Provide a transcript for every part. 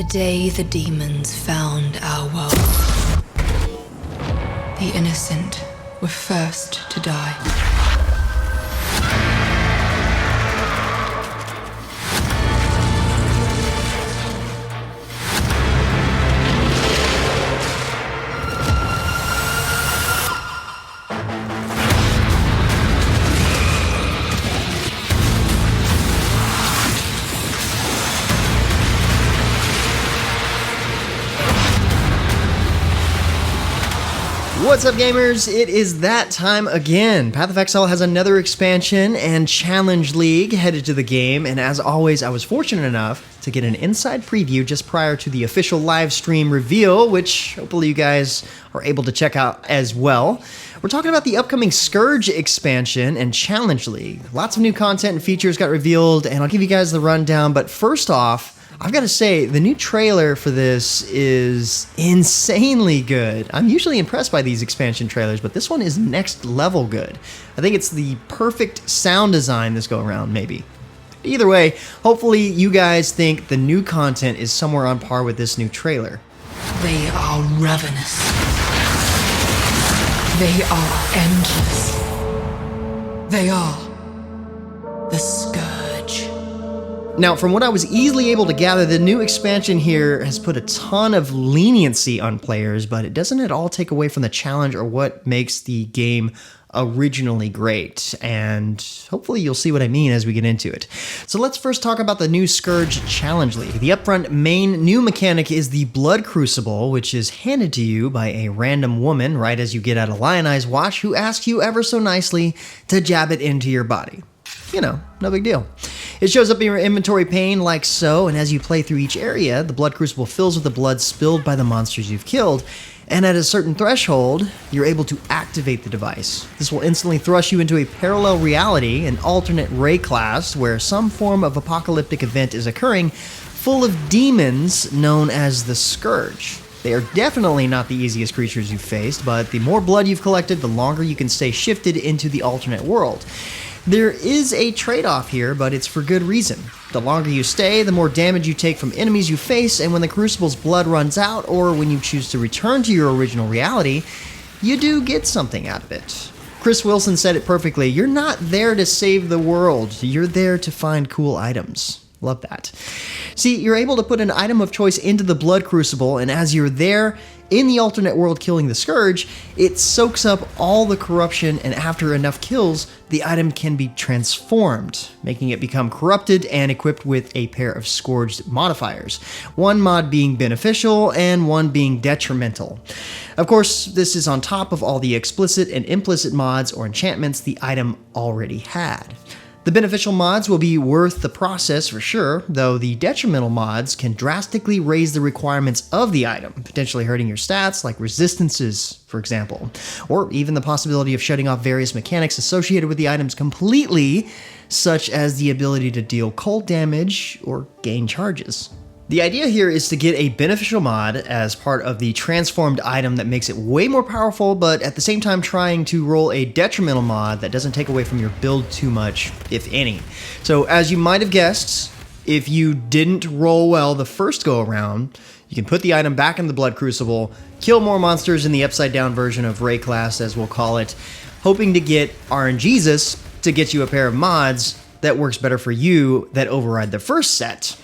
The day the demons found our world, the innocent were first to die. What's up, gamers? It is that time again. Path of Exile has another expansion and challenge league headed to the game, and as always, I was fortunate enough to get an inside preview just prior to the official live stream reveal, which hopefully you guys are able to check out as well. We're talking about the upcoming Scourge expansion and challenge league. Lots of new content and features got revealed, and I'll give you guys the rundown, but first off, I've got to say, the new trailer for this is insanely good. I'm usually impressed by these expansion trailers, but this one is next level good. I think it's the perfect sound design this go around, maybe. Either way, hopefully you guys think the new content is somewhere on par with this new trailer. They are ravenous. They are endless. They are the Scourge. Now, from what I was easily able to gather, the new expansion here has put a ton of leniency on players, but it doesn't at all take away from the challenge or what makes the game originally great, and hopefully you'll see what I mean as we get into it. So let's first talk about the new Scourge Challenge League. The upfront main new mechanic is the Blood Crucible, which is handed to you by a random woman right as you get out of Lionized Watch, who asks you ever so nicely to jab it into your body. You know, no big deal. It shows up in your inventory pane like so, and as you play through each area, the Blood Crucible fills with the blood spilled by the monsters you've killed, and at a certain threshold, you're able to activate the device. This will instantly thrust you into a parallel reality, an alternate Ray class, where some form of apocalyptic event is occurring, full of demons known as the Scourge. They are definitely not the easiest creatures you've faced, but the more blood you've collected, the longer you can stay shifted into the alternate world. There is a trade-off here, but it's for good reason. The longer you stay, the more damage you take from enemies you face, and when the Crucible's blood runs out, or when you choose to return to your original reality, you do get something out of it. Chris Wilson said it perfectly, you're not there to save the world, you're there to find cool items. Love that. See, you're able to put an item of choice into the Blood Crucible, and as you're there in the alternate world killing the Scourge, it soaks up all the corruption, and after enough kills, the item can be transformed, making it become corrupted and equipped with a pair of Scourged modifiers, one mod being beneficial and one being detrimental. Of course, this is on top of all the explicit and implicit mods or enchantments the item already had. The beneficial mods will be worth the process for sure, though the detrimental mods can drastically raise the requirements of the item, potentially hurting your stats like resistances, for example, or even the possibility of shutting off various mechanics associated with the items completely, such as the ability to deal cold damage or gain charges. The idea here is to get a beneficial mod as part of the transformed item that makes it way more powerful, but at the same time trying to roll a detrimental mod that doesn't take away from your build too much, if any. So as you might have guessed, if you didn't roll well the first go around, you can put the item back in the Blood Crucible, kill more monsters in the upside down version of Ray class, as we'll call it, hoping to get RNGesus to get you a pair of mods that works better for you that override the first set.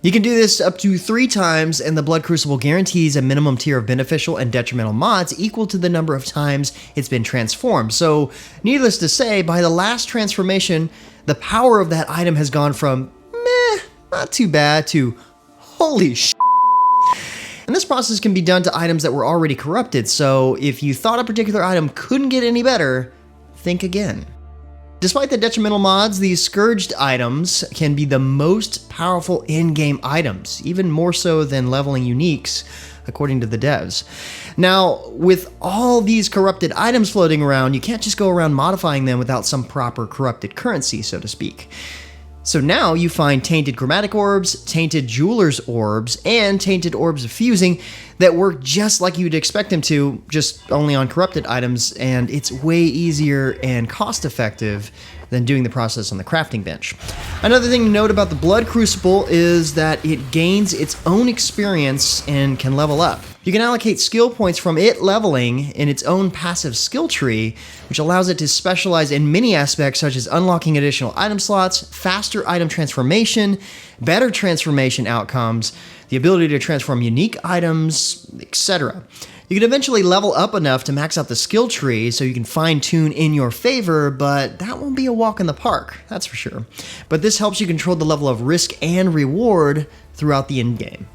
You can do this up to 3 times, and the Blood Crucible guarantees a minimum tier of beneficial and detrimental mods equal to the number of times it's been transformed. So, needless to say, by the last transformation, the power of that item has gone from meh, not too bad, to holy shit. And this process can be done to items that were already corrupted, so if you thought a particular item couldn't get any better, think again. Despite the detrimental mods, these Scourged items can be the most powerful in-game items, even more so than leveling uniques, according to the devs. Now, with all these corrupted items floating around, you can't just go around modifying them without some proper corrupted currency, so to speak. So now you find tainted chromatic orbs, tainted jeweler's orbs, and tainted orbs of fusing that work just like you'd expect them to, just only on corrupted items, and it's way easier and cost effective than doing the process on the crafting bench. Another thing to note about the Blood Crucible is that it gains its own experience and can level up. You can allocate skill points from it leveling in its own passive skill tree, which allows it to specialize in many aspects such as unlocking additional item slots, faster item transformation, better transformation outcomes, the ability to transform unique items, etc. You can eventually level up enough to max out the skill tree so you can fine-tune in your favor, but that won't be a walk in the park, that's for sure. But this helps you control the level of risk and reward throughout the endgame.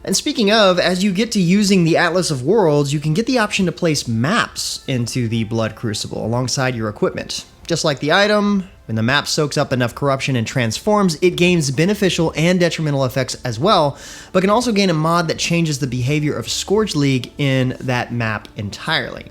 And speaking of, as you get to using the Atlas of Worlds, you can get the option to place maps into the Blood Crucible alongside your equipment. Just like the item, when the map soaks up enough corruption and transforms, it gains beneficial and detrimental effects as well, but can also gain a mod that changes the behavior of Scourge League in that map entirely.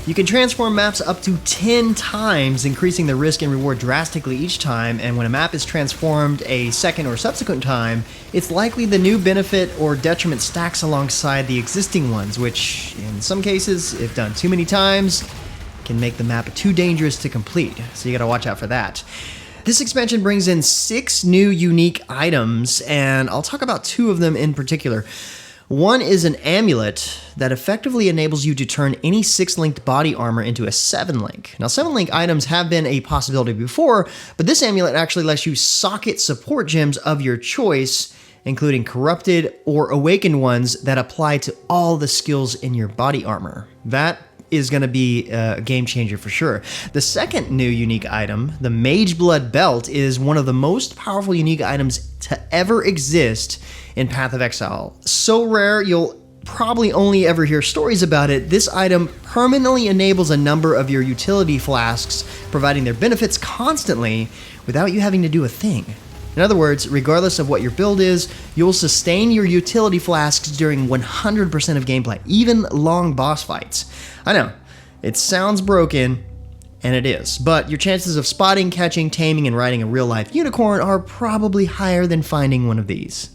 You can transform maps up to 10 times, increasing the risk and reward drastically each time, and when a map is transformed a second or subsequent time, it's likely the new benefit or detriment stacks alongside the existing ones, which, in some cases, if done too many times, can make the map too dangerous to complete, so you gotta watch out for that. This expansion brings in 6 new unique items, and I'll talk about 2 of them in particular. One is an amulet that effectively enables you to turn any 6-linked body armor into a 7-link. Now, 7-link items have been a possibility before, but this amulet actually lets you socket support gems of your choice, including corrupted or awakened ones that apply to all the skills in your body armor. That is going to be a game changer for sure. The second new unique item, the Mage Blood Belt, is one of the most powerful unique items to ever exist in Path of Exile. So rare, you'll probably only ever hear stories about it. This item permanently enables a number of your utility flasks, providing their benefits constantly without you having to do a thing. In other words, regardless of what your build is, you'll sustain your utility flasks during 100% of gameplay, even long boss fights. I know, it sounds broken, and it is, but your chances of spotting, catching, taming, and riding a real-life unicorn are probably higher than finding one of these.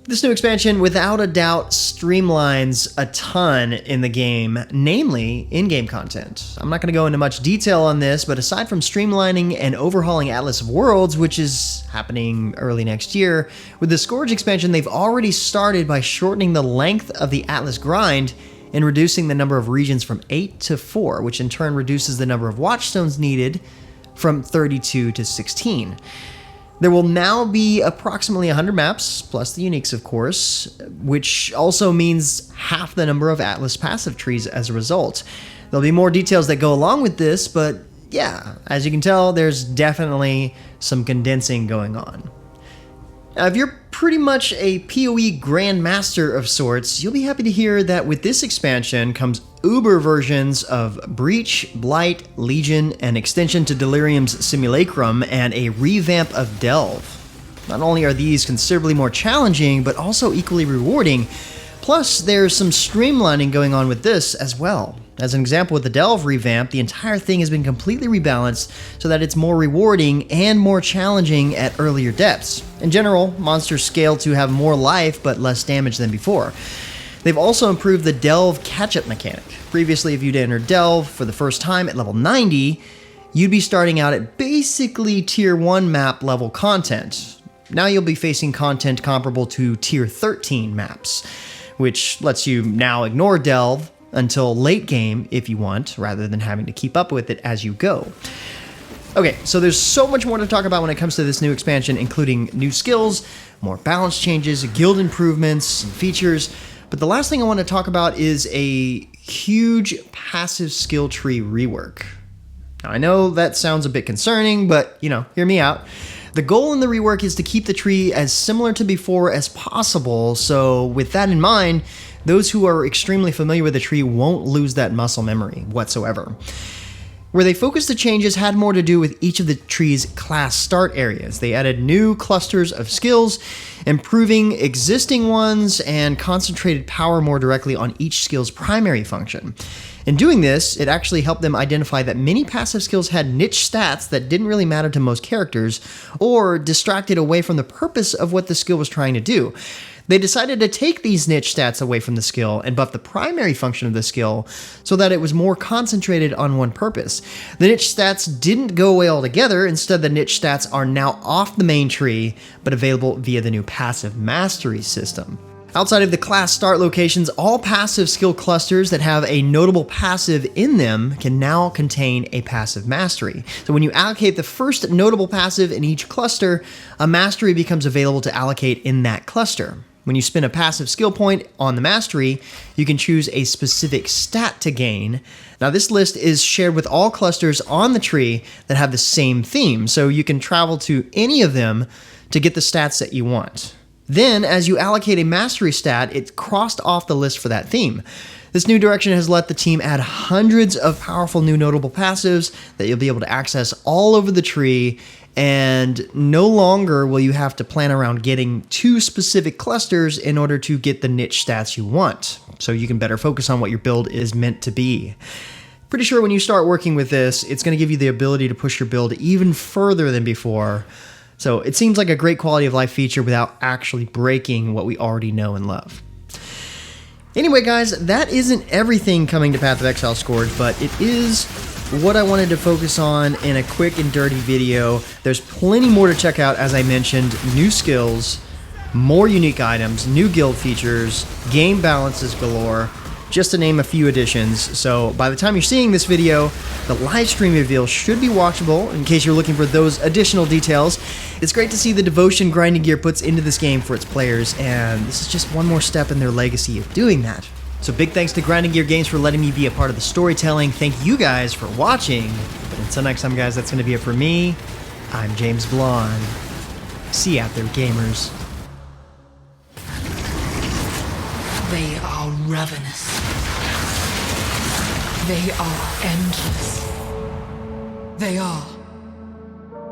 This new expansion, without a doubt, streamlines a ton in the game, namely in-game content. I'm not going to go into much detail on this, but aside from streamlining and overhauling Atlas of Worlds, which is happening early next year, with the Scourge expansion, they've already started by shortening the length of the Atlas grind and reducing the number of regions from 8 to 4, which in turn reduces the number of watchstones needed from 32 to 16. There will now be approximately 100 maps, plus the uniques of course, which also means half the number of Atlas passive trees as a result. There'll be more details that go along with this, but yeah, as you can tell, there's definitely some condensing going on. Now, if you're pretty much a PoE grandmaster of sorts, you'll be happy to hear that with this expansion comes Uber versions of Breach, Blight, Legion, an extension to Delirium's Simulacrum, and a revamp of Delve. Not only are these considerably more challenging, but also equally rewarding. Plus, there's some streamlining going on with this as well. As an example, with the Delve revamp, the entire thing has been completely rebalanced so that it's more rewarding and more challenging at earlier depths. In general, monsters scale to have more life but less damage than before. They've also improved the Delve catch-up mechanic. Previously, if you'd entered Delve for the first time at level 90, you'd be starting out at basically Tier 1 map level content. Now you'll be facing content comparable to Tier 13 maps, which lets you now ignore Delve until late game if you want, rather than having to keep up with it as you go. Okay, so there's so much more to talk about when it comes to this new expansion, including new skills, more balance changes, guild improvements, and features. But the last thing I want to talk about is a huge passive skill tree rework. Now, I know that sounds a bit concerning, but, hear me out. The goal in the rework is to keep the tree as similar to before as possible, so with that in mind, those who are extremely familiar with the tree won't lose that muscle memory whatsoever. Where they focused the changes had more to do with each of the tree's class start areas. They added new clusters of skills, improving existing ones, and concentrated power more directly on each skill's primary function. In doing this, it actually helped them identify that many passive skills had niche stats that didn't really matter to most characters, or distracted away from the purpose of what the skill was trying to do. They decided to take these niche stats away from the skill and buff the primary function of the skill so that it was more concentrated on one purpose. The niche stats didn't go away altogether. Instead, the niche stats are now off the main tree, but available via the new passive mastery system. Outside of the class start locations, all passive skill clusters that have a notable passive in them can now contain a passive mastery. So when you allocate the first notable passive in each cluster, a mastery becomes available to allocate in that cluster. When you spend a passive skill point on the mastery, you can choose a specific stat to gain. Now this list is shared with all clusters on the tree that have the same theme, so you can travel to any of them to get the stats that you want. Then, as you allocate a mastery stat, it's crossed off the list for that theme. This new direction has let the team add hundreds of powerful new notable passives that you'll be able to access all over the tree, and no longer will you have to plan around getting 2 specific clusters in order to get the niche stats you want, so you can better focus on what your build is meant to be. Pretty sure when you start working with this, it's going to give you the ability to push your build even further than before. So it seems like a great quality of life feature without actually breaking what we already know and love. Anyway, guys, that isn't everything coming to Path of Exile Scourge, but it is what I wanted to focus on in a quick and dirty video. There's plenty more to check out, as I mentioned, new skills, more unique items, new guild features, game balances galore, just to name a few additions. So by the time you're seeing this video, the live stream reveal should be watchable in case you're looking for those additional details. It's great to see the devotion Grinding Gear puts into this game for its players, and this is just one more step in their legacy of doing that. So big thanks to Grinding Gear Games for letting me be a part of the storytelling. Thank you guys for watching. But until next time, guys, that's going to be it for me. I'm James Blonde. See you out there, gamers. They are ravenous. They are endless. They are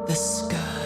the Scourge.